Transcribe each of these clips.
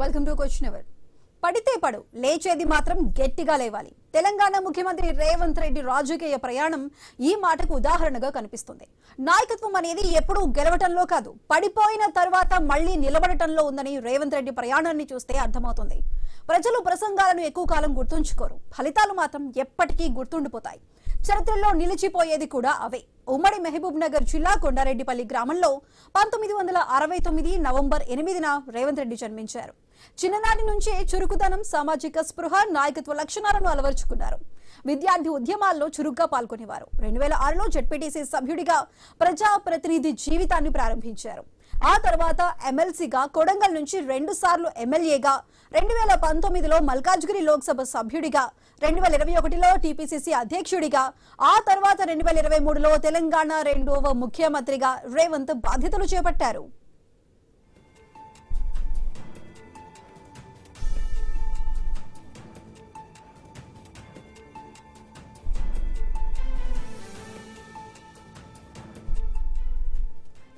Welcome to question hour. పడితే పడు, లేచేది మాత్రం గట్టిగా లేవాలి. తెలంగాణ ముఖ్యమంత్రి రేవంత్ రెడ్డి రాజకీయ ప్రయాణం ఈ మాటకు ఉదాహరణగా కనిపిస్తుంది. నాయకత్వం అనేది ఎప్పుడూ గెలవటంలో కాదు, పడిపోయిన తర్వాత మళ్లీ నిలబడటంలో ఉందని రేవంత్ రెడ్డి ప్రయాణాన్ని చూస్తే అర్థమవుతుంది. ప్రజలు ప్రసంగాలను ఎక్కువ కాలం గుర్తుంచుకోరు, ఫలితాలు మాత్రం ఎప్పటికీ గుర్తుండిపోతాయి. చరిత్రలో నిలిచిపోయేది కూడా అవే. ఉమ్మడి మహబూబ్ నగర్ జిల్లా కొండారెడ్డిపల్లి గ్రామంలో 1969 నవంబర్ 8న రేవంత్ రెడ్డి జన్మించారు. చిన్ననాటి నుంచే చురుకుదనం, సామాజిక స్పృహ, నాయకత్వ లక్షణాలను అలవర్చుకున్నారు. విద్యార్థి ఉద్యమాల్లో చురుగ్గా పాల్గొనేవారు. 2006లో జెడ్పీటీసీ సభ్యుడిగా ప్రజాప్రతినిధి జీవితాన్ని ప్రారంభించారు. ఆ తర్వాత ఎమ్మెల్సీగా, కొడంగల్ నుంచి 2 సార్లు ఎమ్మెల్యేగా, 2019లో మల్కాజ్గిరి లోక్సభ సభ్యుడిగా, 2021లో టీపీసీసీ అధ్యక్షుడిగా, ఆ తర్వాత 2023లో తెలంగాణ 2వ ముఖ్యమంత్రిగా రేవంత్ బాధ్యతలు చేపట్టారు.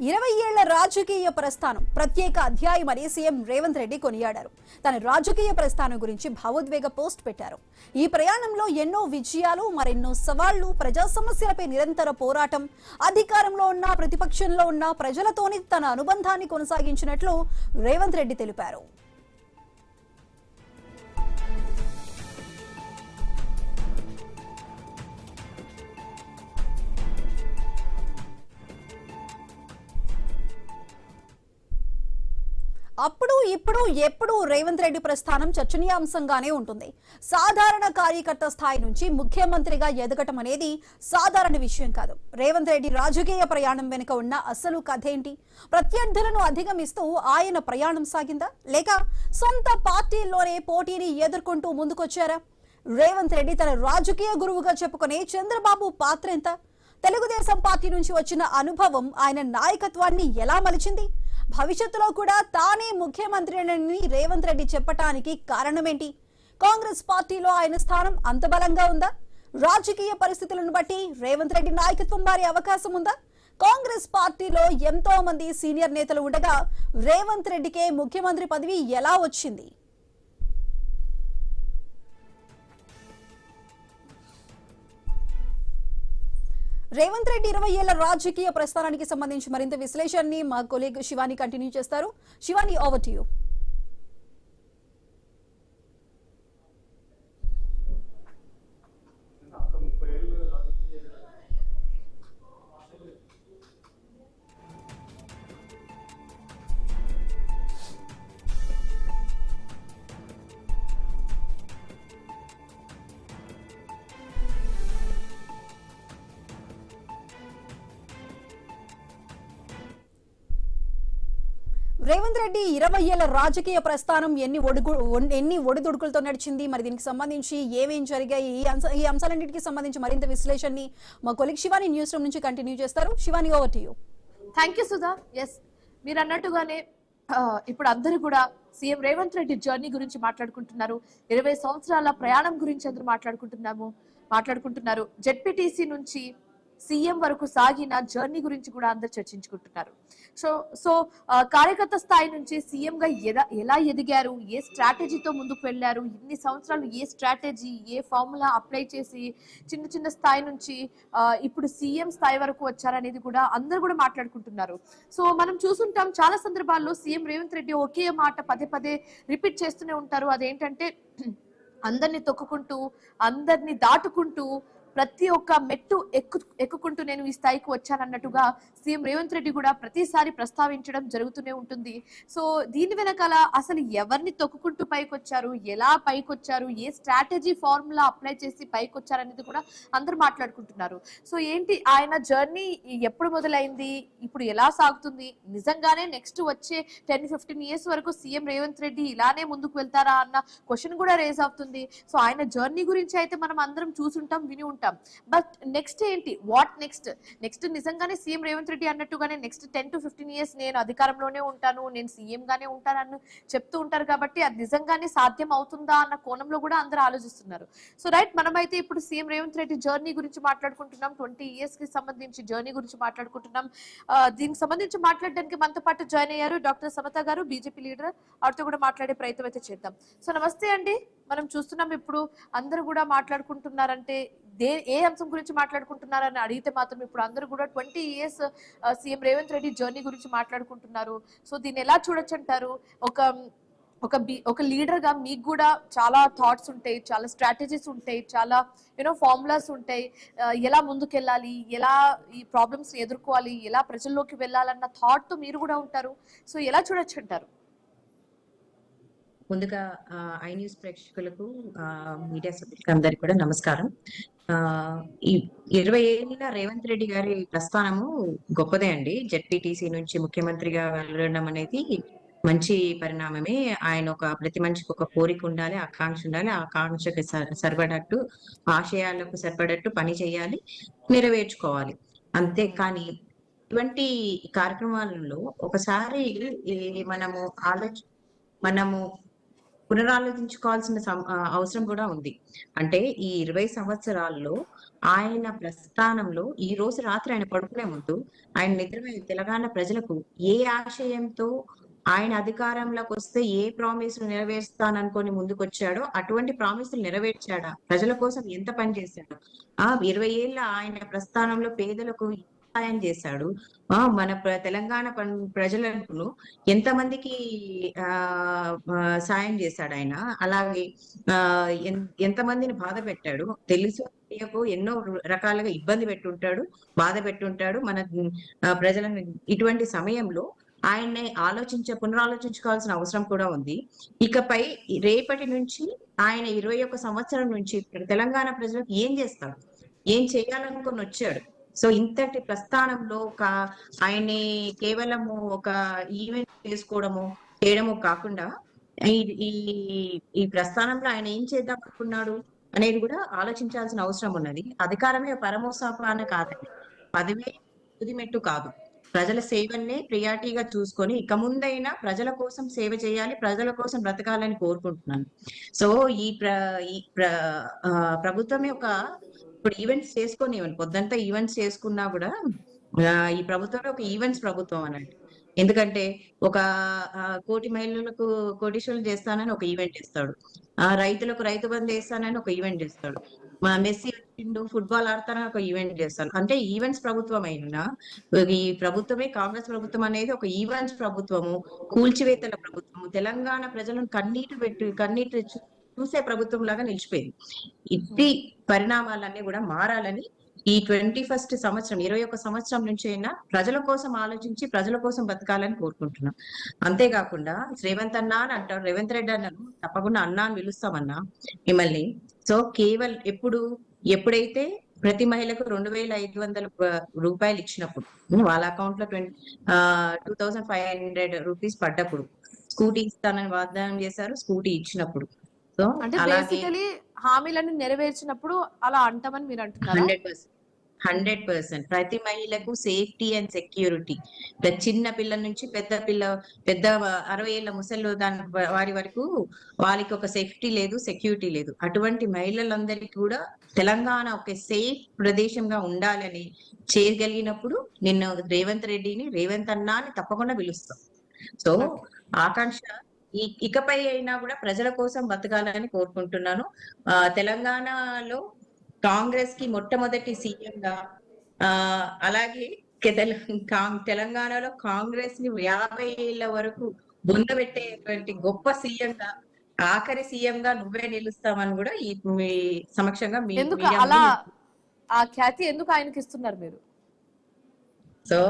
ఇరవై ఏళ్ల రాజకీయ ప్రస్థానం ప్రత్యేక అధ్యాయమని సీఎం రేవంత్ రెడ్డి కొనియాడారు. తన రాజకీయ ప్రస్థానం గురించి భావోద్వేగ పోస్ట్ పెట్టారు. ఈ ప్రయాణంలో ఎన్నో విజయాలు, మరెన్నో సవాళ్లు, ప్రజా సమస్యలపై నిరంతర పోరాటం, అధికారంలో ఉన్న ప్రతిపక్షంలో ఉన్న ప్రజలతోని తన అనుబంధాన్ని కొనసాగించినట్లు రేవంత్ రెడ్డి తెలిపారు. అప్పుడు ఇప్పుడు ఎప్పుడు రేవంత్ రెడ్డి ప్రస్థానం చర్చనీయాంశంగానే ఉంటుంది. సాధారణ కార్యకర్త స్థాయి నుంచి ముఖ్యమంత్రిగా ఎదగటం అనేది సాధారణ విషయం కాదు. రేవంత్ రెడ్డి రాజకీయ ప్రయాణం వెనుక ఉన్న అసలు కథ ఏంటి? ప్రత్యర్థులను అధిగమిస్తూ ఆయన ప్రయాణం సాగిందా, లేక సొంత పార్టీల్లోనే పోటీని ఎదుర్కొంటూ ముందుకొచ్చారా? రేవంత్ రెడ్డి తన రాజకీయ గురువుగా చెప్పుకునే చంద్రబాబు పాత్ర ఎంత? తెలుగుదేశం పార్టీ నుంచి వచ్చిన అనుభవం ఆయన నాయకత్వాన్ని ఎలా మలిచింది? భవిష్యత్తులో కూడా తానే ముఖ్యమంత్రిని రేవంత్ రెడ్డి చెప్పటానికి కారణమేంటి? కాంగ్రెస్ పార్టీలో ఆయన స్థానం అంత బలంగా ఉందా? రాజకీయ పరిస్థితులను బట్టి రేవంత్ రెడ్డి నాయకత్వం మారే అవకాశం ఉందా? కాంగ్రెస్ పార్టీలో ఎంతో మంది సీనియర్ నేతలు ఉండగా రేవంత్ రెడ్డికే ముఖ్యమంత్రి పదవి ఎలా వచ్చింది? రేవంత్ రెడ్డి 20 ఏళ్ల రాజకీయ ప్రస్థానానికి సంబంధించి మరింత విశ్లేషణని మా కొలీగ్ శివాని కంటిన్యూ చేస్తారు. Shivani, over to you. Revanth Reddy 20 ఏళ్ల రాజకీయ ప్రస్థానం ఎన్ని ఒడిదుడుకులతో నడిచింది, మరి దీనికి సంబంధించి ఏమేం జరిగాయి, ఈ అంశాలన్నిటికీ సంబంధించి మరింత విశ్లేషణని మా కొలీగ్ శివాని న్యూస్ రూమ్ నుంచి కంటిన్యూ చేస్తారు. Shivani, over to you. Thank you Sudha. Yes, మీరు అన్నట్టుగానే ఇప్పుడు అందరూ కూడా సీఎం రేవంత్ రెడ్డి జర్నీ గురించి మాట్లాడుకుంటున్నారు. 20 సంవత్సరాల ప్రయాణం గురించి అందరూ మాట్లాడుకుంటున్నారు. జెడ్పీటీసీ నుంచి సీఎం వరకు సాగిన జర్నీ గురించి కూడా అందరు చర్చించుకుంటున్నారు. సో కార్యకర్త స్థాయి నుంచి సీఎం గా ఎలా ఎదిగారు, ఏ స్ట్రాటజీతో ముందుకు వెళ్ళారు, ఇన్ని సంవత్సరాలు ఏ స్ట్రాటజీ, ఏ ఫార్ములా అప్లై చేసి చిన్న స్థాయి నుంచి ఇప్పుడు సీఎం స్థాయి వరకు వచ్చారనేది కూడా అందరు కూడా మాట్లాడుకుంటున్నారు. సో మనం చూసుంటాం, చాలా సందర్భాల్లో సీఎం రేవంత్ రెడ్డి ఒకే మాట పదే రిపీట్ చేస్తూనే ఉంటారు. అదేంటంటే అందరినీ తొక్కుకుంటూ, అందరినీ దాటుకుంటూ, ప్రతి ఒక్క మెట్టు ఎక్కుకుంటూ నేను ఈ స్థాయికి వచ్చానన్నట్టుగా సీఎం రేవంత్ రెడ్డి కూడా ప్రతిసారి ప్రస్తావించడం జరుగుతూనే ఉంటుంది. సో దీని వెనకాల అసలు ఎవరిని తొక్కుకుంటూ పైకొచ్చారు, ఎలా పైకొచ్చారు, ఏ స్ట్రాటజీ ఫార్ములా అప్లై చేసి పైకొచ్చారు అనేది కూడా అందరూ మాట్లాడుకుంటున్నారు. సో ఏంటి ఆయన జర్నీ, ఎప్పుడు మొదలైంది, ఇప్పుడు ఎలా సాగుతుంది, నిజంగానే నెక్స్ట్ వచ్చే 10-15 years వరకు సీఎం రేవంత్ రెడ్డి ఇలానే ముందుకు వెళ్తారా అన్న క్వశ్చన్ కూడా రేజ్ అవుతుంది. సో ఆయన జర్నీ గురించి అయితే మనం అందరం చూసుంటాం, విని ఉంటాం. ఉంటాం. బట్ నెక్స్ట్ ఏంటి, వాట్ నెక్స్ట్ నిజంగానే సీఎం రేవంత్ రెడ్డి అన్నట్టుగానే నెక్స్ట్ 10 to 15 years నేను అధికారంలోనే ఉంటాను, నేను సీఎం గానే ఉంటానని చెప్తూ ఉంటారు. కాబట్టి అది నిజంగానే సాధ్యం అవుతుందా అన్న కోణంలో కూడా అందరూ ఆలోచిస్తున్నారు. సో రైట్, మనమైతే ఇప్పుడు సీఎం రేవంత్ రెడ్డి జర్నీ గురించి మాట్లాడుకుంటున్నాం, 20 years కి సంబంధించి జర్నీ గురించి మాట్లాడుకుంటున్నాం. దీనికి సంబంధించి మాట్లాడడానికి మనతో పాటు జాయిన్ అయ్యారు డాక్టర్ సమత గారు, బీజేపీ లీడర్. ఆవిడతో కూడా మాట్లాడే ప్రయత్నం అయితే చేద్దాం. సో నమస్తే అండి. మనం చూస్తున్నాం ఇప్పుడు అందరూ కూడా మాట్లాడుకుంటున్నారంటే ఏ అంశం గురించి మాట్లాడుకుంటున్నారని అడిగితే మాత్రం ఇప్పుడు అందరూ కూడా 20 years CM Revanth Reddy journey గురించి మాట్లాడుకుంటున్నారు. సో దీన్ని ఎలా చూడొచ్చు అంటారు? ఒక ఒక లీడర్ గా మీకు కూడా చాలా థాట్స్ ఉంటాయి, చాలా స్ట్రాటజీస్ ఉంటాయి, చాలా ఫార్ములాస్ ఉంటాయి. ఎలా ముందుకెళ్ళాలి, ఎలా ఈ ప్రాబ్లమ్స్ ఎదుర్కోవాలి, ఎలా ప్రజల్లోకి వెళ్ళాలన్న థాట్ తో మీరు కూడా ఉంటారు. సో ఎలా చూడొచ్చు అంటారు? ముందుగా ఐ న్యూస్ ప్రేక్షకులకు, మీడియా సభ్యులకు అందరికి కూడా నమస్కారం. ఈ 20 ఏళ్ళ రేవంత్ రెడ్డి గారి ప్రస్థానము గొప్పదే అండి. జెడ్పీటీసీ నుంచి ముఖ్యమంత్రిగా వెళ్ళడం అనేది మంచి పరిణామమే. ఆయన ప్రతి మనిషికి ఒక కోరిక ఉండాలి, ఆకాంక్ష ఉండాలి. ఆ ఆకాంక్షకి సరిపడట్టు, ఆశయాలకు సరిపడట్టు పని చేయాలి, నెరవేర్చుకోవాలి. అంతే కానీ ఇటువంటి కార్యక్రమాలలో ఒకసారి మనము పునరాలోచించుకోవాల్సిన అవసరం కూడా ఉంది. అంటే ఈ 20 సంవత్సరాల్లో ఆయన ప్రస్థానంలో ఈ రోజు రాత్రి ఆయన పడుకునే ముందు ఆయన నిద్రపోయే తెలంగాణ ప్రజలకు ఏ ఆశయంతో ఆయన అధికారంలోకి వస్తే ఏ ప్రామిస్ నెరవేర్స్తాననుకొని ముందుకొచ్చాడో అటువంటి ప్రామిసులు నెరవేర్చాడా, ప్రజల కోసం ఎంత పని చేశాడు, 20 ఏళ్ళ ఆయన ప్రస్థానంలో పేదలకు సాయం చేశాడు, మన తెలంగాణ ప్రజలను ఎంతమందికి సాయం చేశాడు ఆయన, అలాగే ఎంతమందిని బాధ పెట్టాడు, తెలుసు ఎన్నో రకాలుగా ఇబ్బంది పెట్టుంటాడు, బాధ పెట్టుంటాడు మన ప్రజలను. ఇటువంటి సమయంలో ఆయన్ని పునరాలోచించుకోవాల్సిన అవసరం కూడా ఉంది. ఇకపై రేపటి నుంచి ఆయన 21 సంవత్సరం నుంచి తెలంగాణ ప్రజలకు ఏం చేస్తాడు, ఏం చేయాలనుకొని వచ్చాడు. సో ఇంతటి ప్రస్థానంలో ఆయన్ని కేవలము ఒక ఈవెంట్ చేయడము కాకుండా ఈ ప్రస్థానంలో ఆయన ఏం చేద్దాం అనుకున్నాడు అనేది కూడా ఆలోచించాల్సిన అవసరం ఉన్నది. అధికారమే పరమోసాపాన కాదండి, పదవే తుదిమెట్టు కాదు. ప్రజల సేవల్నే ప్రియారిటీగా చూసుకొని ఇక ముందైనా ప్రజల కోసం సేవ చేయాలి, ప్రజల కోసం బ్రతకాలని కోరుకుంటున్నాను. సో ఈ ప్రభుత్వమే ఇప్పుడు ఈవెంట్స్ పొద్దంతా ఈవెంట్స్ చేసుకున్నా కూడా ఈ ప్రభుత్వంలో ఒక ఈవెంట్స్ ప్రభుత్వం అన్నట్టు. ఎందుకంటే ఒక 1 కోటి మహిళలకు కోటీశ్వరులు చేస్తానని ఒక ఈవెంట్ ఇస్తాడు, రైతులకు రైతు బంధు చేస్తానని ఒక ఈవెంట్ చేస్తాడు, మెస్సీ వచ్చిండు ఫుట్బాల్ ఆడతానని ఒక ఈవెంట్ చేస్తాడు. అంటే ఈవెంట్స్ ప్రభుత్వం అయినా ఈ ప్రభుత్వమే, కాంగ్రెస్ ప్రభుత్వం అనేది ఒక ఈవెంట్స్ ప్రభుత్వము, కూల్చివేతల ప్రభుత్వము, తెలంగాణ ప్రజలను కన్నీటి చూసే ప్రభుత్వం లాగా నిలిచిపోయింది. ఇట్టి పరిణామాలన్నీ కూడా మారాలని ఈ 21st సంవత్సరం 21 సంవత్సరం నుంచి అయినా ప్రజల కోసం ఆలోచించి ప్రజల కోసం బతకాలని కోరుకుంటున్నాం. అంతేకాకుండా రేవంత్ అన్నా అని అంటారు, రేవంత్ రెడ్డి అన్నారు, తప్పకుండా అన్నా అని పిలుస్తామన్నా మిమ్మల్ని. సో ఎప్పుడైతే ప్రతి మహిళకు 2,500 రూపాయలు ఇచ్చినప్పుడు, వాళ్ళ అకౌంట్ లో 2,500 రూపీస్ పడ్డప్పుడు, స్కూటీ ఇస్తానని వాగ్దానం చేశారు, స్కూటీ ఇచ్చినప్పుడు. సో అంటే బేసికలీ హామీలను నెరవేర్చినప్పుడు అలా అంటామని మీరు అంటున్నారు. 100% ప్రతి మహిళకు సేఫ్టీ అండ్ సెక్యూరిటీ, చిన్న పిల్లల నుంచి పెద్ద 60 ఏళ్ల ముసలి వారి వరకు వాళ్ళకి ఒక సేఫ్టీ లేదు, సెక్యూరిటీ లేదు. అటువంటి మహిళలందరికీ కూడా తెలంగాణ ఒక సేఫ్ ప్రదేశంగా ఉండాలని చేయగలిగినప్పుడు నిన్న రేవంత్ అన్నాని తప్పకుండా పిలుస్తాం. సో ఆకాంక్ష ఇకపై అయినా కూడా ప్రజల కోసం బతకాలని కోరుకుంటున్నాను. తెలంగాణలో కాంగ్రెస్ కి మొట్టమొదటి సీఎం గా, అలాగే తెలంగాణలో కాంగ్రెస్ ని 50 ఏళ్ల వరకు బొందబెట్టేటువంటి గొప్ప సీఎం గా, ఆఖరి సీఎం గా నువ్వే నిలుస్తామని కూడా ఈ సమక్షంగా ఆ ఖ్యాతి ఎందుకు ఆయనకి ఇస్తున్నారు మీరు? సో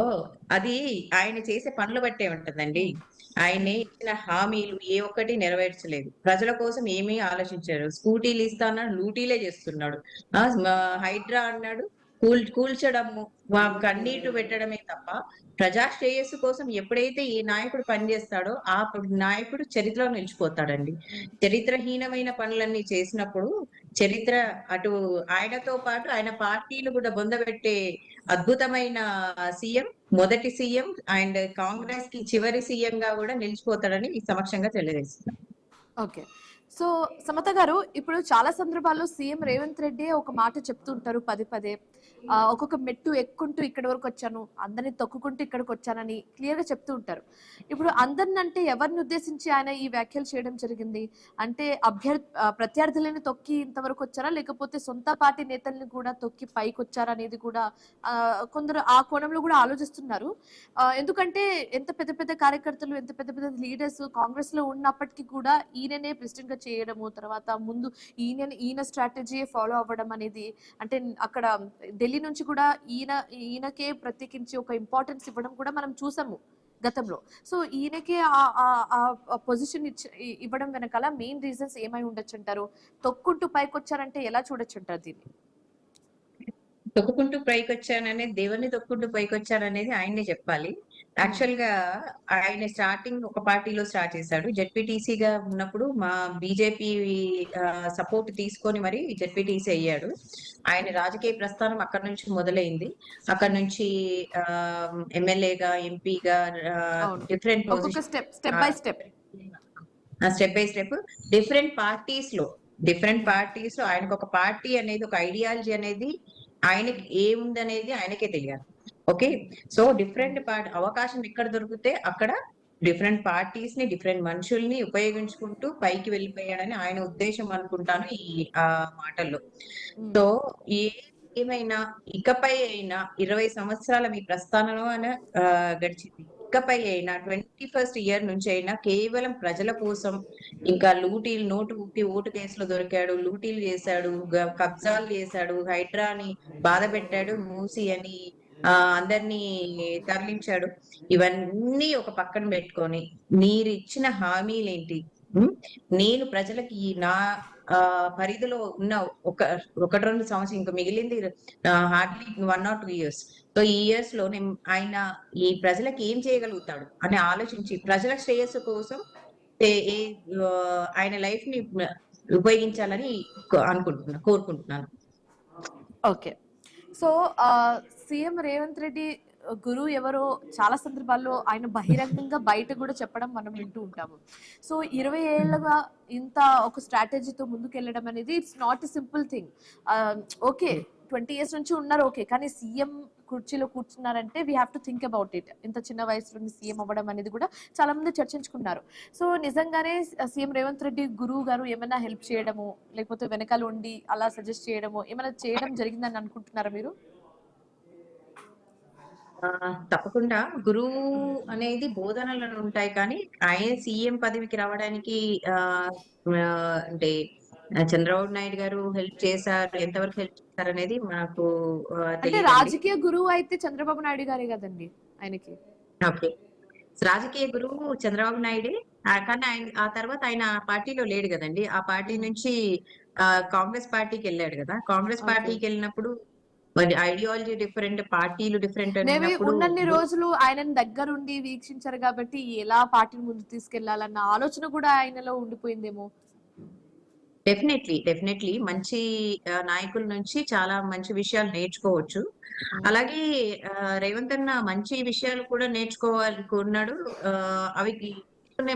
అది ఆయన చేసే పనులు బట్టే ఉంటుందండి. ఆయన ఇచ్చిన హామీలు ఏ ఒక్కటి నెరవేర్చలేదు, ప్రజల కోసం ఏమీ ఆలోచించారు. స్కూటీలు ఇస్తానన్నాడు, లూటీలే చేస్తున్నాడు. హైడ్రా అన్నాడు, కూల్చడము, కన్నీళ్లు పెట్టడమే తప్ప ప్రజా శ్రేయస్సు కోసం ఎప్పుడైతే ఏ నాయకుడు పనిచేస్తాడో ఆ నాయకుడు చరిత్రలో నిలిచిపోతాడండి. చరిత్రహీనమైన పనులన్నీ చేసినప్పుడు చరిత్ర అటు ఆయనతో పాటు ఆయన పార్టీని కూడా బొందబెట్టే అద్భుతమైన సీఎం, మొదటి సీఎం అండ్ కాంగ్రెస్ కి చివరి సీఎం గా కూడా నిలిచిపోతాడని ఈ సమక్షంగా తెలియజేస్తున్నాను. ఓకే. సో సమత గారు, ఇప్పుడు చాలా సందర్భాల్లో సీఎం రేవంత్ రెడ్డి ఒక మాట చెప్తుంటారు పదే పదే. ఒక్కొక్క మెట్టు ఎక్కుంటూ ఇక్కడి వరకు వచ్చాను, అందరిని తొక్కుకుంటూ ఇక్కడికి వచ్చానని క్లియర్ గా చెప్తూ ఉంటారు. ఇప్పుడు అందరిని అంటే ఎవరిని ఉద్దేశించి ఆయన ఈ వ్యాఖ్యలు చేయడం జరిగింది? అంటే ప్రత్యర్థులని తొక్కి ఇంతవరకు వచ్చారా, లేకపోతే సొంత పార్టీ నేతల్ని కూడా తొక్కి పైకి వచ్చారా అనేది కూడా కొందరు ఆ కోణంలో కూడా ఆలోచిస్తున్నారు. ఎందుకంటే ఎంత పెద్ద పెద్ద కార్యకర్తలు, ఎంత పెద్ద పెద్ద లీడర్స్ కాంగ్రెస్ లో ఉన్నప్పటికీ కూడా ఈయననే ప్రెసిడెంట్ గా చేయడము, తర్వాత ముందు ఈయన స్ట్రాటజీ ఫాలో అవ్వడం అనేది, అంటే అక్కడ ఢిల్లీ నుంచి కూడా ఈయనకే ప్రత్యేకించి ఒక ఇంపార్టెన్స్ ఇవ్వడం కూడా మనం చూసాము గతంలో. సో ఈయనకే ఆ పొజిషన్ ఇవ్వడం వెనకాల మెయిన్ రీజన్స్ ఏమై ఉండొచ్చు అంటారు? తొక్కుంటూ పైకి వచ్చారంటే ఎలా చూడొచ్చు అంటారు దీన్ని? తొక్కుకుంటూ పైకొచ్చాననేది, దేవుని తొక్కుంటూ పైకొచ్చాననేది ఆయనే చెప్పాలి. యాక్చువల్ గా ఆయన స్టార్టింగ్ ఒక పార్టీలో స్టార్ట్ చేశాడు. జెడ్పీటీసీగా ఉన్నప్పుడు మా బీజేపీ సపోర్ట్ తీసుకొని మరి జెడ్పీటీసీ అయ్యాడు. ఆయన రాజకీయ ప్రస్థానం అక్కడ నుంచి మొదలైంది. అక్కడ నుంచి ఎమ్మెల్యేగా, ఎంపీగా different position, step by step different parties లో ఆయనకు ఒక పార్టీ అనేది, ఒక ఐడియాలజీ అనేది ఆయనకి ఏముందనేది ఆయనకే తెలియాలి. ఓకే, సో డిఫరెంట్ పార్టీ అవకాశం ఎక్కడ దొరికితే అక్కడ డిఫరెంట్ పార్టీస్ ని, డిఫరెంట్ మనుషుల్ని ఉపయోగించుకుంటూ పైకి వెళ్ళిపోయాడని ఆయన ఉద్దేశం అనుకుంటాను ఈ మాటల్లో. సో ఏమైనా ఇకపై అయినా 20 సంవత్సరాల మీ ప్రస్థానంలో గడిచింది. ఇకపై అయినా 21st ఇయర్ నుంచి అయినా కేవలం ప్రజల కోసం, ఇంకా లూటీలు, ఓటు కేసులో దొరికాడు, లూటీలు చేశాడు, కబ్జాలు చేశాడు, హైడ్రాని బాధ పెట్టాడు, మూసి అని అందరినీ తరలించాడు. ఇవన్నీ ఒక పక్కన పెట్టుకొని మీరు ఇచ్చిన హామీలేంటి? నేను ప్రజలకి నా పరిధిలో ఉన్న ఒకటి 2 సంవత్సరం, ఇంకా మిగిలింది హార్డ్లీ 1 or 2 years. సో ఈ ఇయర్స్ లో ఆయన ఈ ప్రజలకు ఏం చేయగలుగుతాడు అని ఆలోచించి ప్రజల శ్రేయస్సు కోసం ఆయన లైఫ్ ని ఉపయోగించాలని కోరుకుంటున్నాను. Okay. So CM Revanth Reddy గురువు ఎవరో చాలా సందర్భాల్లో ఆయన బహిరంగంగా బయట కూడా చెప్పడం మనం వింటూ ఉంటాము. సో 20 ఏళ్ళగా ఇంత ఒక స్ట్రాటజీతో ముందుకెళ్ళడం అనేది it's not a simple thing. Okay, 20 years నుంచి ఉన్నారు, ఓకే, కానీ సీఎం కుర్చీలో కూర్చున్నారంటే we have to think about it. ఇంత చిన్న వయసులో సీఎం అవ్వడం అనేది కూడా చాలా మంది చర్చించుకున్నారు. సో నిజంగానే సీఎం రేవంత్ రెడ్డి గురువు గారు ఏమైనా హెల్ప్ చేయడము, లేకపోతే వెనకాల ఉండి అలా సజెస్ట్ చేయడము ఏమైనా చేయడం జరిగిందని అనుకుంటున్నారా మీరు? తప్పకుండా గురువు అనేది బోధనలు ఉంటాయి, కానీ ఆయన సీఎం పదవికి రావడానికి అంటే చంద్రబాబు నాయుడు గారు హెల్ప్ చేశారు, ఎంతవరకు హెల్ప్ చేశారు అనేది మనకు అంటే రాజకీయ గురువు అయితే చంద్రబాబు నాయుడు గారే కదండి ఆయనకి. ఓకే, రాజకీయ గురువు చంద్రబాబు నాయుడే, కానీ ఆయన ఆ తర్వాత ఆయన పార్టీలో లేడు కదండి. ఆ పార్టీ నుంచి కాంగ్రెస్ పార్టీకి వెళ్ళాడు కదా. కాంగ్రెస్ పార్టీకి వెళ్ళినప్పుడు మరి ఐడియాలజీ డిఫరెంట్, పార్టీలు డిఫరెంట్. ఉన్నన్ని రోజులు ఆయనని దగ్గరుండి వీక్షించారు కాబట్టి ఎలా పార్టీని ముందు తీసుకెళ్లాలన్న ఆలోచన కూడా ఆయనలో ఉండిపోయిందేమో. డెఫినెట్లీ మంచి నాయకుల నుంచి చాలా మంచి విషయాలు నేర్చుకోవచ్చు. అలాగే రేవంత్ అన్న మంచి విషయాలు కూడా నేర్చుకోవాలనుకున్నాడు. అవి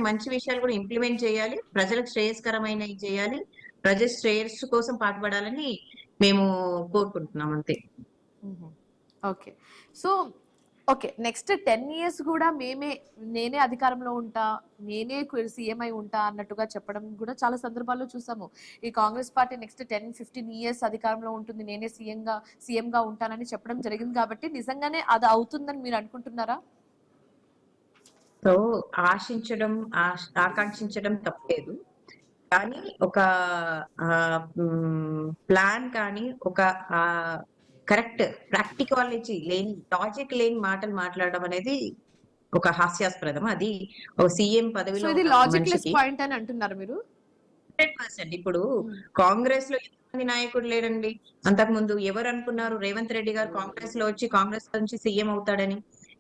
మంచి విషయాలు కూడా ఇంప్లిమెంట్ చేయాలి, ప్రజలకు శ్రేయస్కరమైనవి చేయాలి, ప్రజల శ్రేయస్సు కోసం పాటుపడాలని మేము కోరుకుంటున్నాం అంతే. Okay, so okay, next 10 years కూడా నేనే అధికారంలో ఉంటా, నేనే సీఎం అయి ఉంటా అన్నట్టుగా చెప్పడం కూడా చాలా సందర్భాల్లో చూసాము. ఈ కాంగ్రెస్ పార్టీ నెక్స్ట్ 10-15 years అధికారంలో ఉంటుంది, నేనే సీఎం గా ఉంటానని చెప్పడం జరిగింది. కాబట్టి నిజంగానే అది అవుతుందని మీరు అనుకుంటున్నారా? సో ఆకాంక్షించడం తప్పలేదు, కానీ ఒక ప్లాన్ కానీ ఒక కరెక్ట్ ప్రాక్టికాలజీ లేని, లాజిక్ లేని మాటలు మాట్లాడడం అనేది ఒక హాస్యాస్పదం. అది ఒక సీఎం పదవిలో పాయింట్ అని అంటున్నారు మీరు? 100%. ఇప్పుడు కాంగ్రెస్ లో ఎంతమంది నాయకుడు లేరండి. అంతకు ముందు ఎవరు అనుకున్నారు రేవంత్ రెడ్డి గారు కాంగ్రెస్ లో వచ్చి కాంగ్రెస్ నుంచి సీఎం అవుతాడని?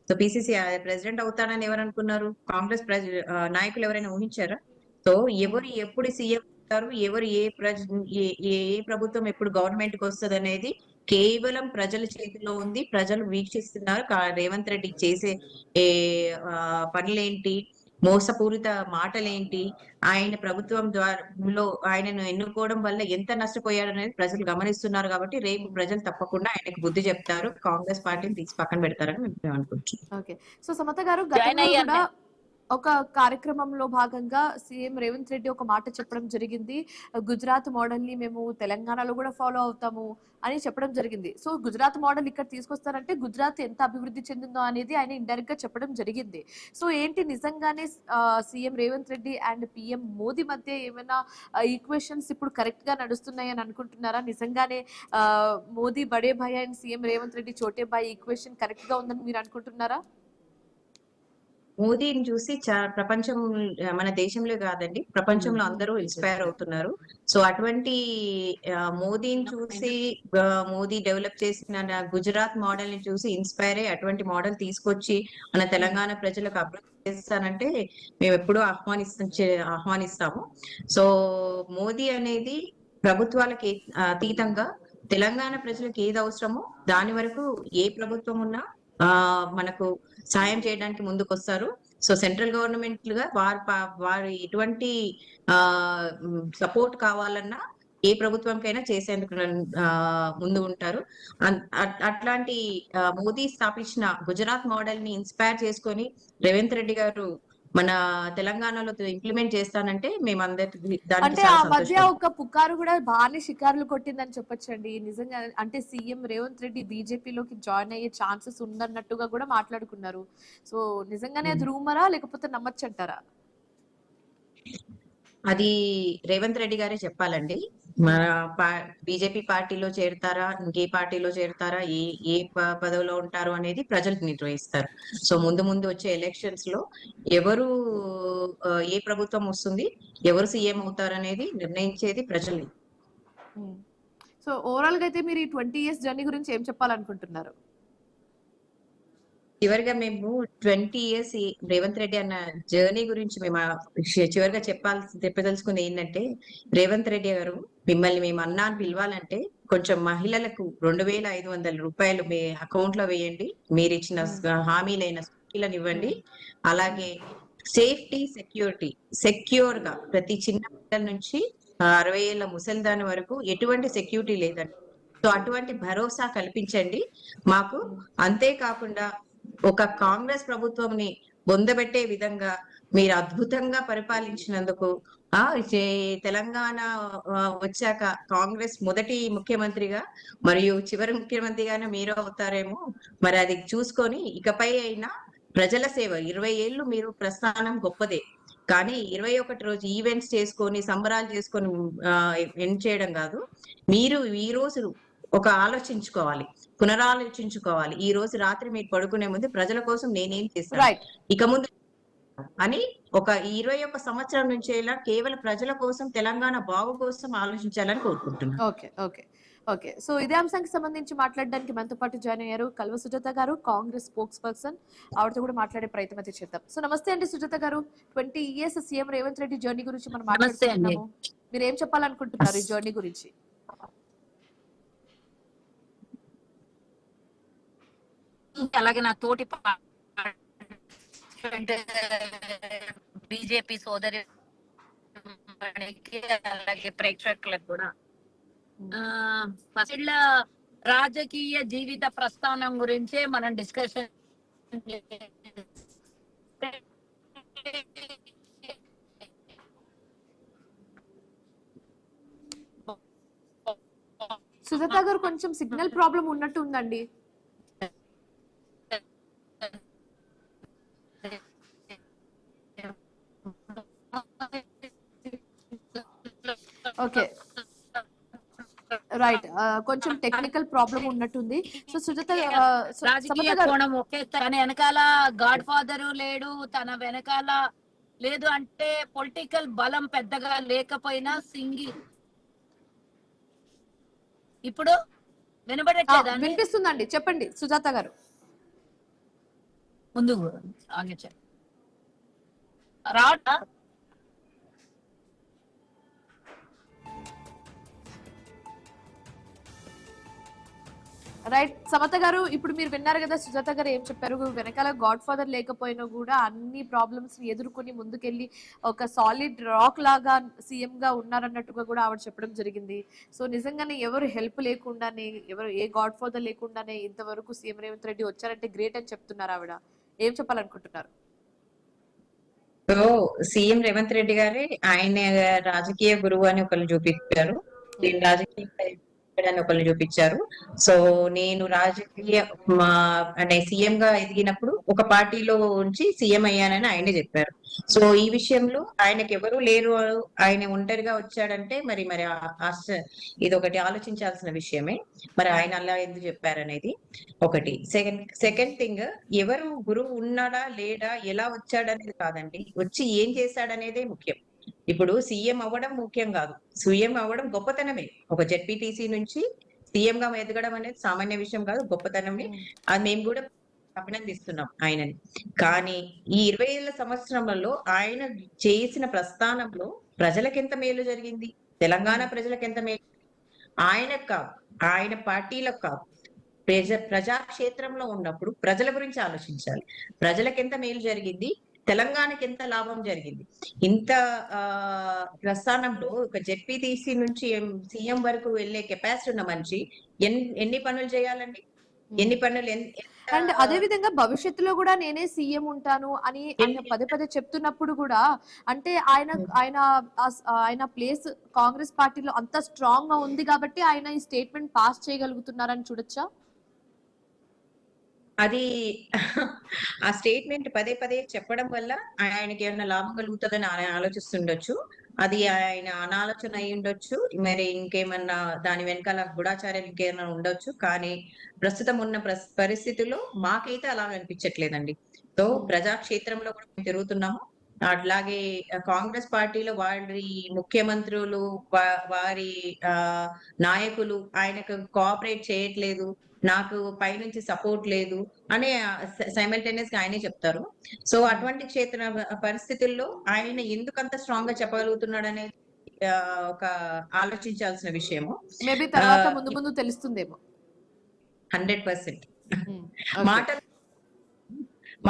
సో పిసిసి ప్రెసిడెంట్ అవుతాడని ఎవరు అనుకున్నారు? కాంగ్రెస్ నాయకులు ఎవరైనా ఊహించారా? సో ఎవరు ఎప్పుడు సీఎం ఎవరు ఏ ఏ ఏ ప్రభుత్వం ఎప్పుడు గవర్నమెంట్ కి వస్తుంది అనేది కేవలం ప్రజల చేతిలో ఉంది. ప్రజలు వీక్షిస్తున్నారు. రేవంత్ రెడ్డి చేసే ఏ పనులేంటి, మోసపూరిత మాటలేంటి, ఆయన ప్రభుత్వం ద్వారా ఆయనను ఎన్నుకోవడం వల్ల ఎంత నష్టపోయారనేది ప్రజలు గమనిస్తున్నారు. కాబట్టి రేపు ప్రజలు తప్పకుండా ఆయనకు బుద్ధి చెప్తారు. కాంగ్రెస్ పార్టీని తీసి పక్కన పెడతారని మేము అనుకుంటున్నాం. ఓకే. సో సమత గారు, జాయిన్ గతంలో అయ్యాను కూడా ఒక కార్యక్రమంలో భాగంగా సీఎం రేవంత్ రెడ్డి ఒక మాట చెప్పడం జరిగింది. గుజరాత్ మోడల్ ని మేము తెలంగాణలో కూడా ఫాలో అవుతాము అని చెప్పడం జరిగింది. సో గుజరాత్ మోడల్ ఇక్కడ తీసుకొస్తారంటే గుజరాత్ ఎంత అభివృద్ధి చెందిందో అనేది ఆయన ఇండైరెక్ట్ గా చెప్పడం జరిగింది. సో ఏంటి నిజంగానే CM Revanth Reddy and PM Modi మధ్య ఏమైనా ఈక్వేషన్స్ ఇప్పుడు కరెక్ట్ గా నడుస్తున్నాయి అని అనుకుంటున్నారా? నిజంగానే మోదీ బడే భాయ్ అండ్ సీఎం రేవంత్ రెడ్డి చోటే భాయ్ ఈక్వేషన్ కరెక్ట్ గా ఉందని మీరు అనుకుంటున్నారా? మోదీని చూసి ప్రపంచం, మన దేశంలో కాదండి, ప్రపంచంలో అందరూ ఇన్స్పైర్ అవుతున్నారు. సో అటువంటి మోదీని చూసి మోదీ డెవలప్ చేసిన గుజరాత్ మోడల్ ని చూసి ఇన్స్పైర్ అయ్యి అటువంటి మోడల్ తీసుకొచ్చి మన తెలంగాణ ప్రజలకు అభివృద్ధి చేస్తానంటే మేము ఎప్పుడూ ఆహ్వానిస్తాము. సో మోదీ అనేది ప్రభుత్వాలకి అతీతంగా తెలంగాణ ప్రజలకు ఏది అవసరమో దాని వరకు ఏ ప్రభుత్వం ఉన్నా మనకు సాయం చేయడానికి ముందుకు వస్తారు. సో సెంట్రల్ గవర్నమెంట్ గా వారు ఎటువంటి సపోర్ట్ కావాలన్నా ఏ ప్రభుత్వంకైనా చేసేందుకు ముందు ఉంటారు. అట్లాంటి మోదీ స్థాపించిన గుజరాత్ మోడల్ ని ఇన్స్పైర్ చేసుకొని రేవంత్ రెడ్డి గారు మన తెలంగాణలో ఇంప్లిమెంట్ చేస్తానంటే మేమందరికి అంటే ఆ మధ్య ఒక పుకారు కూడా బాగానే షికారులు కొట్టిందని చెప్పొచ్చండి. నిజంగా అంటే సీఎం రేవంత్ రెడ్డి బీజేపీలోకి జాయిన్ అయ్యే ఛాన్సెస్ ఉందన్నట్టుగా కూడా మాట్లాడుకున్నారు. సో నిజంగానే అది రూమరా లేకపోతే నమ్మచ్చంటారా? అది రేవంత్ రెడ్డి గారే చెప్పాలండి. మన బీజేపీ పార్టీలో చేరుతారా, ఇంకే పార్టీలో చేరుతారా, ఏ పదవిలో ఉంటారు అనేది ప్రజలు నిర్వహిస్తారు. సో ముందు ముందు వచ్చే ఎలక్షన్స్ లో ఎవరు ఏ ప్రభుత్వం వస్తుంది, ఎవరు సీఎం అవుతారు అనేది నిర్ణయించేది ప్రజల్ని. సో ఓవరాల్ గా అయితే మీరు ఈ 20 years జర్నీ గురించి ఏం చెప్పాలనుకుంటున్నారు? చివరిగా మేము 20 years రేవంత్ రెడ్డి అన్న జర్నీ గురించి మేము చివరిగా చెప్పదలుచుకుంది ఏంటంటే, రేవంత్ రెడ్డి గారు మిమ్మల్ని మేము అన్నా అని పిలవాలంటే కొంచెం మహిళలకు 2500 రూపాయలు మీ అకౌంట్ లో వేయండి. మీరు ఇచ్చిన హామీలైన స్కీలను ఇవ్వండి. అలాగే సేఫ్టీ, సెక్యూర్ గా ప్రతి చిన్న పిల్లల నుంచి 60 ఏళ్ల ముసలిదాని వరకు ఎటువంటి సెక్యూరిటీ లేదండి. సో అటువంటి భరోసా కల్పించండి మాకు. అంతేకాకుండా ఒక కాంగ్రెస్ ప్రభుత్వంని బొందబెట్టే విధంగా మీరు అద్భుతంగా పరిపాలించినందుకు తెలంగాణ వచ్చాక కాంగ్రెస్ మొదటి ముఖ్యమంత్రిగా మరియు చివరి ముఖ్యమంత్రిగానే మీరు అవుతారేమో, మరి అది చూసుకొని ఇకపై అయినా ప్రజల సేవ 20 ఏళ్ళు మీరు ప్రస్థానం గొప్పదే, కానీ 21 రోజు ఈవెంట్స్ చేసుకొని సంబరాలు చేసుకొని ఎండ్ చేయడం కాదు. మీరు ఈ రోజు ఒక ఆలోచించుకోవాలి, పునరాలోచించుకోవాలి. ఈ రోజు రాత్రి మీరు పడుకునే ముందు ప్రజల కోసం నేనేం చేస్తాను, ఇక ముందు అని ఒక 21 సంవత్సరం నుంచి ఇలా కేవలం ప్రజల కోసం, తెలంగాణ బాగు కోసం ఆలోచించాలని కోరుకుంటున్నాను. ఓకే ఓకే ఓకే సో ఇదే అంశానికి సంబంధించి మాట్లాడడానికి మనతో పాటు జాయిన్ అయ్యారు కల్వ సుజాత గారు, కాంగ్రెస్ స్పోక్స్ పర్సన్. ఆవిడతో కూడా మాట్లాడే ప్రయత్నం అయితే చేద్దాం. సో నమస్తే అండి సుజాత గారు. 20 years CM Revanth Reddy journey గురించి మనం మాట్లాడుతున్నాము. మీరు ఏం చెప్పాలనుకుంటున్నారు ఈ జర్నీ గురించి? అలాగే నా తోటి బీజేపీ సోదరి అలాగే ప్రేక్షకులకు కూడా ఫస్ట్ రాజకీయ జీవిత ప్రస్థానం గురించే మనం డిస్కషన్ సుజాత గారు కొంచెం సిగ్నల్ ప్రాబ్లం ఉన్నట్టు ఉందండి. ఓకే రైట్, కొంచెం టెక్నికల్ ప్రాబ్లం ఉన్నట్టుంది. సో సుజాత రాజకీయ కోణం ఒకే, తన వెనకాల గాడ్ ఫాదర్ లేడు, తన వెనకాల లేదు అంటే పొలిటికల్ బలం పెద్దగా లేకపోయినా సింగిల్. ఇప్పుడు వినబడట్లేదా? వినిపిస్తుందండి, చెప్పండి సుజాత గారు. ముందు రావట రైట్ సమత గారు, ఇప్పుడు మీరు విన్నారు కదా సుజాత గారు ఏం చెప్పారు. వెనకాల గాడ్ ఫాదర్ లేకపోయినా కూడా అన్ని ప్రాబ్లమ్స్ ని ఎదుర్కొని ముందుకెళ్ళి ఒక సాలిడ్ రాక్ లాగా సీఎం గా ఉన్నారన్నట్టుగా కూడా ఆవిడ చెప్పడం జరిగింది. సో నిజంగానే ఎవరు హెల్ప్ లేకుండానే, ఎవరు ఏ గాడ్ ఫాదర్ లేకుండానే ఇంతవరకు సీఎం రేవంత్ రెడ్డి వచ్చారంటే గ్రేట్ అని చెప్తున్నారు ఆవిడ. ఏం చెప్పాలనుకుంటున్నారు? సో సీఎం రేవంత్ రెడ్డి గారే ఆయన రాజకీయ గురువు అని ఒకళ్ళు చూపించారు. నేను రాజకీయ అని ఒకళ్ళు చూపించారు. సో నేను రాజకీయ అంటే సీఎం గా ఎదిగినప్పుడు ఒక పార్టీలో ఉంచి సీఎం అయ్యానని ఆయనే చెప్పారు. సో ఈ విషయంలో ఆయనకి ఎవరు లేరు, ఆయన ఒంటరిగా వచ్చాడంటే మరి మరి ఇది ఒకటి ఆలోచించాల్సిన విషయమే. మరి ఆయన అలా ఎందుకు చెప్పారనేది ఒకటి. సెకండ్ థింగ్, ఎవరు గురువు ఉన్నాడా లేడా, ఎలా వచ్చాడనేది కాదండి, వచ్చి ఏం చేశాడనేదే ముఖ్యం. ఇప్పుడు సీఎం అవ్వడం ముఖ్యం కాదు, సీఎం అవ్వడం గొప్పతనమే. ఒక జెడ్పీటీసీ నుంచి సీఎం గా ఎదగడం అనేది సామాన్య విషయం కాదు, గొప్పతనమే. అది మేము కూడా అభినందిస్తున్నాం ఆయనని. కానీ ఈ 20 సంవత్సరంలో ఆయన చేసిన ప్రస్థానంలో ప్రజలకు ఎంత మేలు జరిగింది, తెలంగాణ ప్రజలకు ఎంత మేలు, ఆయనకు కాదు, ఆయన పార్టీలకు కాదు, ప్రజాక్షేత్రంలో ఉన్నప్పుడు ప్రజల గురించి ఆలోచించాలి. ప్రజలకు ఎంత మేలు జరిగింది, తెలంగాణకి ఎంత లాభం జరిగింది. ఇంత ప్రస్థానంలో ఒక జెడ్పీటీసీ నుంచి సీఎం వరకు వెళ్లే కెపాసిటీ ఉన్న మనిషి ఎన్ని పనులు చేయాలండి, ఎన్ని పనులు. అండ్ అదే విధంగా భవిష్యత్తులో కూడా నేనే సీఎం ఉంటాను అని ఆయన పదే పదే చెప్తున్నప్పుడు కూడా, అంటే ఆయన ప్లేస్ కాంగ్రెస్ పార్టీలో అంత స్ట్రాంగ్ గా ఉంది కాబట్టి ఆయన ఈ స్టేట్మెంట్ పాస్ చేయగలుగుతున్నారని చూడొచ్చా? అది ఆ స్టేట్మెంట్ పదే పదే చెప్పడం వల్ల ఆయనకి ఏమైనా లాభం కలుగుతుందని ఆయన ఆలోచిస్తుండొచ్చు. అది ఆయన అనాలోచన అయి ఉండొచ్చు, మరి ఇంకేమన్నా దాని వెనకాల గూఢాచార్యం ఇంకేమైనా ఉండొచ్చు. కానీ ప్రస్తుతం ఉన్న పరిస్థితుల్లో మాకైతే అలా అనిపించట్లేదండి. సో ప్రజాక్షేత్రంలో కూడా మేము తిరుగుతున్నాము. అట్లాగే కాంగ్రెస్ పార్టీలో వారి ముఖ్యమంత్రులు, వారి నాయకులు ఆయనకు కోఆపరేట్ చేయట్లేదు, నాకు పైనుంచి సపోర్ట్ లేదు అనే సైమల్టేనియస్ గా ఆయనే చెప్తారు. సో అటువంటి పరిస్థితుల్లో ఆయన ఎందుకంత స్ట్రాంగ్ గా చెప్పగలుగుతున్నాడు అనేది ఒక ఆలోచించాల్సిన విషయము. మేబీ తర్వాత ముందు ముందు తెలుస్తుందేమో. 100%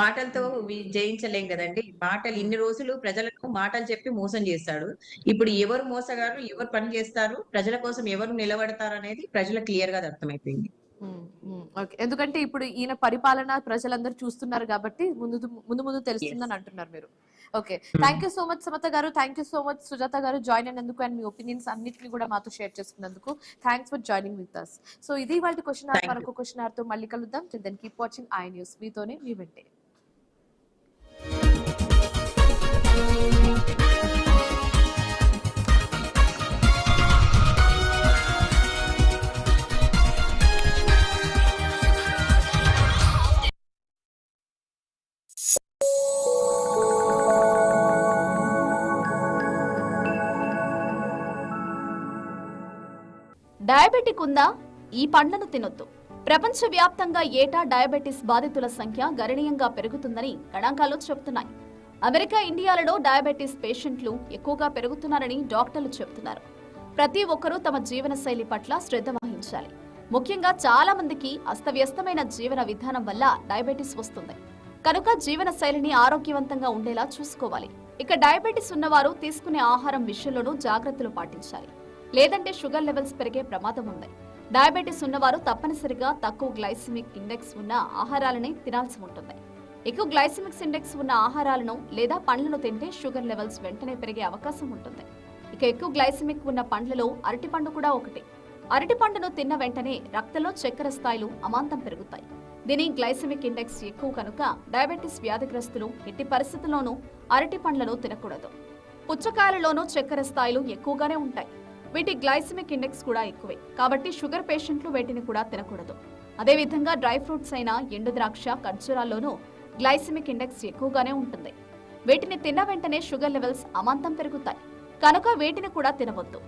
మాటలతో జయించలేం కదండి. మాటలు ఇన్ని రోజులు ప్రజలకు మాటలు చెప్పి మోసం చేస్తాడు. ఇప్పుడు ఎవరు మోసగారు, ఎవరు పని చేస్తారు, ప్రజల కోసం ఎవరు నిలబడతారు అనేది ప్రజలకు క్లియర్ గా అర్థమైపోయింది. ఎందుకంటే ఇప్పుడు ఈయన పరిపాలన ప్రజలందరూ చూస్తున్నారు కాబట్టి ముందు తెలుస్తుందని అంటున్నారు మీరు. Okay, thank you so much Samatha గారు, thank you so much Sujatha గారు జాయిన్ అయినందుకు అండ్ మీ ఒపీనియన్స్ అన్నిటిని కూడా మాతో షేర్ చేసుకున్నందుకు. Thanks for joining with us. So ఇది వాళ్ళ క్వశ్చన్ అవర్. మరొక క్వశ్చన్ అవర్ తో మళ్ళీ కలుద్దాం. Till then keep watching iNews, మీతోనే మీ వెంటే. డయాబెటిక్ ఉందా? ఈ పండ్లను తినొద్దు. ప్రపంచవ్యాప్తంగా ఏటా డయాబెటిస్ బాధితుల సంఖ్య గణనీయంగా పెరుగుతుందని గణాంకాలు చెబుతున్నాయి. అమెరికా, ఇండియాలలో డయాబెటిస్ పేషెంట్లు ఎక్కువగా పెరుగుతున్నారని డాక్టర్లు చెబుతున్నారు. ప్రతి ఒక్కరూ తమ జీవనశైలి పట్ల శ్రద్ధ వహించాలి. ముఖ్యంగా చాలా మందికి అస్తవ్యస్తమైన జీవన విధానం వల్ల డయాబెటిస్ వస్తుంది. కనుక జీవనశైలిని ఆరోగ్యవంతంగా ఉండేలా చూసుకోవాలి. ఇక డయాబెటిస్ ఉన్నవారు తీసుకునే ఆహారం విషయంలోనూ జాగ్రత్తలు పాటించాలి. లేదంటే షుగర్ లెవెల్స్ పెరిగే ప్రమాదం ఉంది. డయాబెటిస్ ఉన్నవారు తప్పనిసరిగా తక్కువ గ్లైసిమిక్ ఇండెక్స్ ఉన్న ఆహారాలని తినాల్సి ఉంటుంది. ఎక్కువ గ్లైసిమిక్ ఇండెక్స్ ఉన్న ఆహారాలను లేదా పండ్లను తింటే షుగర్ లెవెల్స్ వెంటనే పెరిగే అవకాశం ఉంటుంది. ఇక ఎక్కువ గ్లైసిమిక్ ఉన్న పండ్లలో అరటిపండు కూడా ఒకటి. అరటిపండును తిన్న వెంటనే రక్తంలో చక్కెర స్థాయిలు అమాంతం పెరుగుతాయి. దీని గ్లైసిమిక్ ఇండెక్స్ ఎక్కువ కనుక డయాబెటిస్ వ్యాధిగ్రస్తులు ఎట్టి పరిస్థితుల్లోనూ అరటి పండ్లను తినకూడదు. పుచ్చకాయలలోనూ చక్కెర స్థాయిలు ఎక్కువగానే ఉంటాయి. వీటి గ్లైసిమిక్ ఇండెక్స్ కూడా ఎక్కువే కాబట్టి షుగర్ పేషెంట్లు వీటిని కూడా తినకూడదు. అదేవిధంగా డ్రై ఫ్రూట్స్ అయిన ఎండు ద్రాక్ష, ఖర్జూరాల్లోనూ గ్లైసిమిక్ ఇండెక్స్ ఎక్కువగానే ఉంటుంది. వీటిని తిన్న వెంటనే షుగర్ లెవెల్స్ అమాంతం పెరుగుతాయి కనుక వీటిని కూడా తినవద్దు.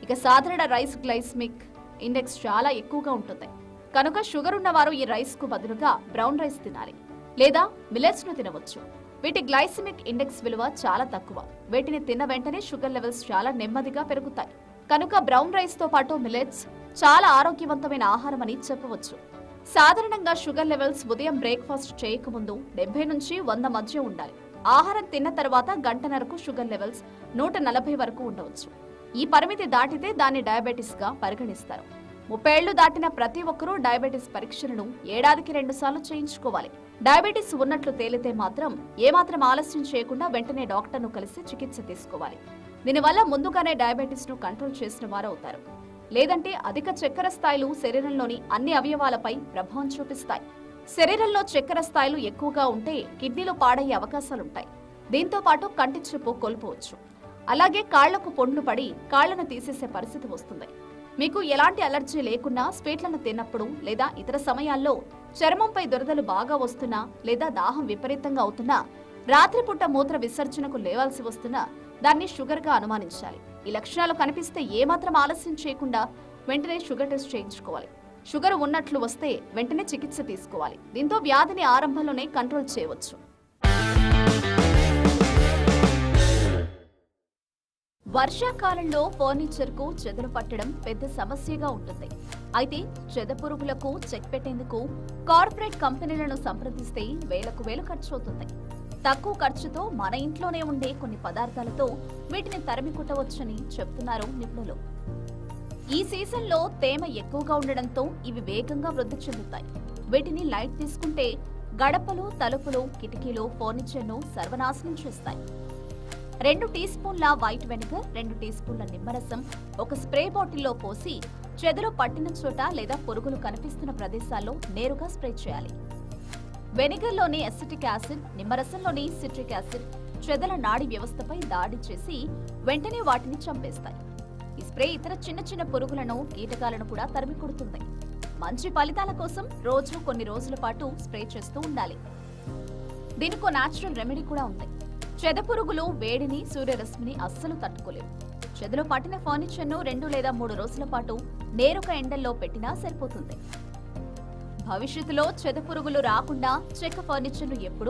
ఇక సాధారణ రైస్ గ్లైసిమిక్ ఇండెక్స్ చాలా ఎక్కువగా ఉంటుంది కనుక షుగర్ ఉన్నవారు ఈ రైస్ కు బదులుగా బ్రౌన్ రైస్ తినాలి లేదా మిల్లెట్స్ ను తినవచ్చు. వీటి గ్లైసిమిక్ ఇండెక్స్ విలువ చాలా తక్కువ. వీటిని తిన్న వెంటనే షుగర్ లెవెల్స్ చాలా నెమ్మదిగా పెరుగుతాయి కనుక బ్రౌన్ రైస్ తో పాటు మిల్లెట్స్ చాలా ఆరోగ్యవంతమైన ఆహారం అని చెప్పవచ్చు. సాధారణంగా షుగర్ లెవెల్స్ ఉదయం బ్రేక్ఫాస్ట్ చేయకముందు 70 నుంచి 100 మధ్య ఉండాలి. ఆహారం తిన్న తర్వాత గంటన్నరకు షుగర్ లెవెల్స్ 140 వరకు ఉండవచ్చు. ఈ పరిమితి దాటితే దాన్ని డయాబెటిస్ గా పరిగణిస్తారు. 30 ఏళ్లు దాటిన ప్రతి ఒక్కరూ డయాబెటిస్ పరీక్షలను ఏడాదికి 2 సార్లు చేయించుకోవాలి. డయాబెటిస్ ఉన్నట్లు తేలితే మాత్రం ఏమాత్రం ఆలస్యం చేయకుండా వెంటనే డాక్టర్ను కలిసి చికిత్స తీసుకోవాలి. దీనివల్ల ముందుగానే డయాబెటిస్ ను కంట్రోల్ చేసిన వారు అవుతారు. లేదంటే అధిక చక్కెర స్థాయిలు శరీరంలోని అన్ని అవయవాలపై ప్రభావం చూపిస్తాయి. శరీరంలో చక్కెర స్థాయిలు ఎక్కువగా ఉంటే కిడ్నీలు పాడయ్యే అవకాశాలుంటాయి. దీంతో పాటు కంటి చూపు కోల్పోవచ్చు. అలాగే కాళ్లకు పొండ్లు పడి కాళ్లను తీసేసే పరిస్థితి వస్తుంది. మీకు ఎలాంటి అలర్జీ లేకున్నా స్వీట్లను తిన్నప్పుడు లేదా ఇతర సమయాల్లో చర్మంపై దురదలు బాగా వస్తున్నా లేదా దాహం విపరీతంగా అవుతున్నా రాత్రిపూట మూత్ర విసర్జనకు లేవాల్సి వస్తున్నా దాన్ని షుగర్ గా అనుమానించాలి. ఈ లక్షణాలు కనిపిస్తే ఏమాత్రం ఆలస్యం చేయకుండా వెంటనే షుగర్ టెస్ట్ చేయించుకోవాలి. షుగర్ ఉన్నట్లు వస్తే వెంటనే చికిత్స తీసుకోవాలి. దీంతో వ్యాధిని ఆరంభంలోనే కంట్రోల్ చేయవచ్చు. వర్షాకాలంలో ఫర్నిచర్ కు చెదలు పట్టడం పెద్ద సమస్యగా ఉంటుంది. అయితే చెద పురుగులకు చెక్ పెట్టేందుకు కార్పొరేట్ కంపెనీలను సంప్రదిస్తే వేలకు వేలు ఖర్చు అవుతుంది. తక్కువ ఖర్చుతో మన ఇంట్లోనే ఉండే కొన్ని పదార్థాలతో వీటిని తరిమి కొట్టవచ్చని చెప్తున్నారు నిపుణులు. ఈ సీజన్లో తేమ ఎక్కువగా ఉండడంతో ఇవి వేగంగా వృద్ధి చెందుతాయి. వీటిని లైట్ తీసుకుంటే గడపలు, తలుపులు, కిటికీలు, ఫర్నిచర్ను సర్వనాశనం చేస్తాయి. 2 టీ స్పూన్ల వైట్ వెనిగర్, 2 టీ స్పూన్ల నిమ్మరసం ఒక స్ప్రే బాటిల్లో పోసి చెదలు పట్టిన చోట లేదా పురుగులు కనిపిస్తున్న ప్రదేశాల్లో నేరుగా స్ప్రే చేయాలి. వెనిగర్లోని ఎసిటిక్ యాసిడ్, నిమ్మరసంలోని సిట్రిక్ యాసిడ్ చెదల నాడి వ్యవస్థపై దాడి చేసి వెంటనే వాటిని చంపేస్తాయి. ఈ స్ప్రే ఇతర చిన్న చిన్న పురుగులను, కీటకాలను కూడా తరిమి కొడుతుంది. మంచి ఫలితాల కోసం రోజు కొన్ని రోజుల పాటు స్ప్రే చేస్తూ ఉండాలి. దీనికో న్యాచురల్ రెమెడీ కూడా ఉంది. చెద పురుగులు వేడిని, సూర్యరశ్మిని అస్సలు తట్టుకోలేవు. చెదలో పట్టిన ఫర్నిచర్ను 2 లేదా 3 రోజుల పాటు నేరుగా ఎండల్లో పెట్టినా సరిపోతుంది. భవిష్యత్తులో చెద పురుగులు రాకుండా చెక్క ఫర్నిచర్ను ఎప్పుడూ